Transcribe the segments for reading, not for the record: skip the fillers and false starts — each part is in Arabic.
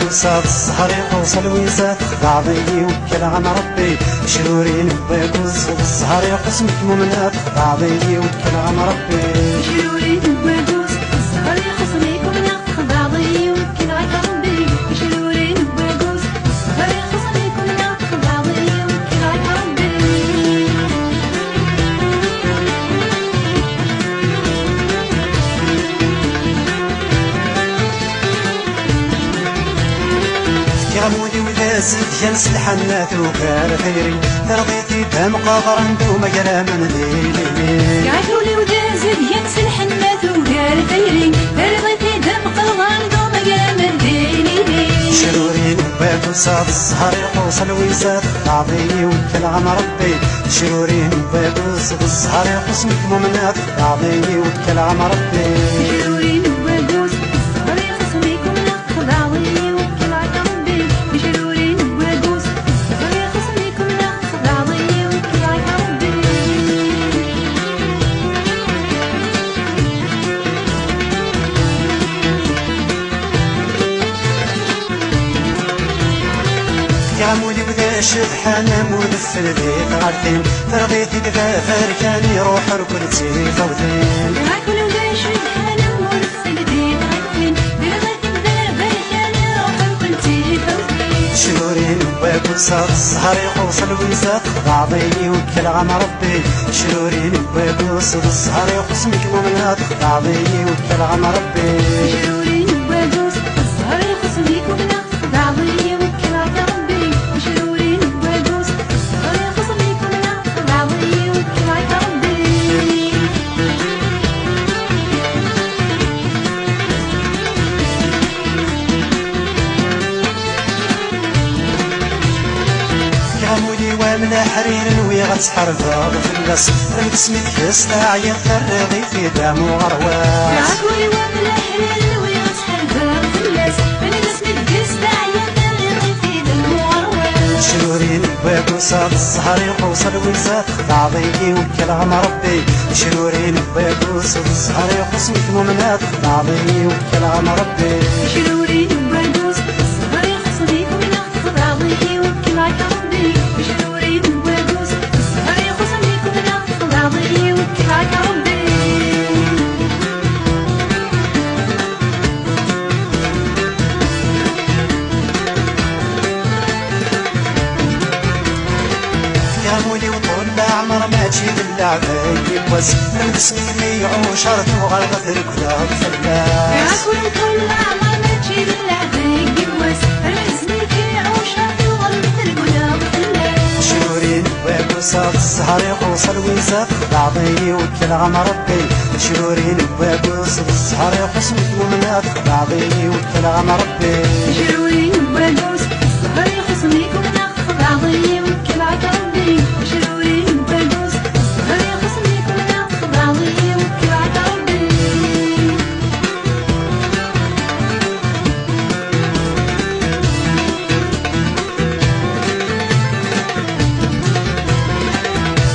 وصاد السهر يوصل ويزاد بعضي يوكل عن ربي شرورين وباكوز السهر يقسم مؤمنات بعضي يوكل عن ربي شرورين وباكوز السهر يقسم مؤمنات بعضي يوكل عن ربي شرورين وباكوز السهر يقسم مؤمنات بعضي يوكل عن ربي كرمودي وداز ديال الحنات وكار خيري ترضيتي دام قاطر ندوم قرام ليلي كعدولي وداز ديال الحنات وكار خيري ترضيتي دام قاطر ندوم قرام ليلي شرورين وباكو صاد السهر يوصل ويزاد بعضي يوكل عن ربي شرورين وباكو صاد السهر يقسم مؤمنات بعضي يوكل عن ربي شرورين وباكوز السهر يقسم مؤمنات بعضي يوكل عن ربي شرورين وباكوز السهر يقسم مؤمنات بعضي يوكل عن ربي كعمودي وذا شبحان مودف البيت غارتين ترضيتي دفا فركاني روح ركلتي فوتين عاكل وداش الحالة ورث البيت عاكلين برغتي بذا بركاني روح وكلتي فوتين شرورين وباكو صاد السهر يوصل ويزاد بعضي يوكل عن ربي شرورين وباكو صاد السهر يقسم مؤمنات بعضي يوكل عن ربي شرورين وباكوز السهر يقسم مؤمنات بعضي يوكل عن ربي شرورين وباكوز السهر يقسم مؤمنات بعضي يوكل عن ربي كعمودي ومن حرير ويغتحر باب في الناس رمت كيس عيا ترغي في دام وغرواس عاكولي ومن حرير ويغتحر باب في الناس انا اسمي الكيس داعية ترغي في دم وغرواس شرورين وباكو صاد السهر يوصل ويزاد بعضي يوكل عن ربي شرورين وباكو صاد السهر يقسم مؤمنات بعضي يوكل عن ربي شرورين وباكوز السهر يقسم مؤمنات بعضي يوكل عن ربي شرورين وباكوز السهر يقسم مؤمنات بعضي يوكل عن ربي كامولي وطول عمر ما تجيب اللعبة يبوس نلبس ميمي وشرط وغلطة ركضة فلاس عاكل كل عمر ما تجيب اللعبة يقوس الاسمي كي عوشات وغلط القلاب فلاس شرورين وباكو صاد السهر يوصل ويزاد بعضي يوكل عن ربي شرورين وباكو صاد السهر يقسم مؤمنات بعضي يوكل عن ربي شرورين وباكوز السهر يقسم مؤمنات بعضي يوكل عن ربي شرورين وباكوز السهر يقسم مؤمنات بعضي يوكل عن ربي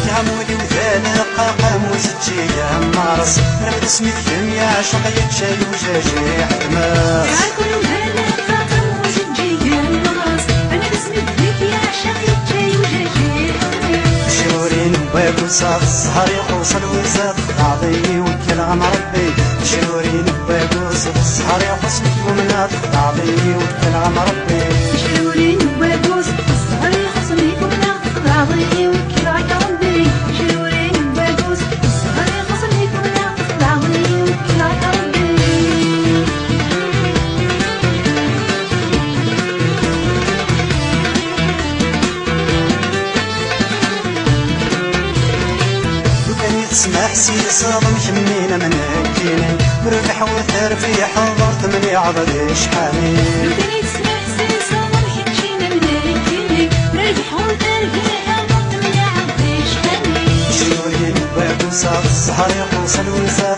كعمودي وثاني قاقام وزجية مارس رمد اسمي فيهم يا عشق يتشاي وجاجي حماس عاكل وهلا قاطم وزجية الناس انا اسمي فيك يا عشقي جاي وجاجي شرورين وباكو صاد السهر يوصل ويزاد بعضي يوكل عن ربي شرورين وباكو صاد السهر يقسم مؤمنات بعضي يوكل عن ربي شرورين وباكوز السهر يقسم مؤمنات بعضي يوكل عن ربي شرورين وباكوز السهر يقسم مؤمنات بعضي يوكل عن ربي وكان تسمح سي صادم حمينا من هكيني مربح وثار في حضرت من يعضل شحالي لو كان يسمع سيسا ضرحي تجينا من هيكيني نرجح ونرجع حضرت من يعطيش حالي شرورين وباكو صاد السهر يوصل ويزاد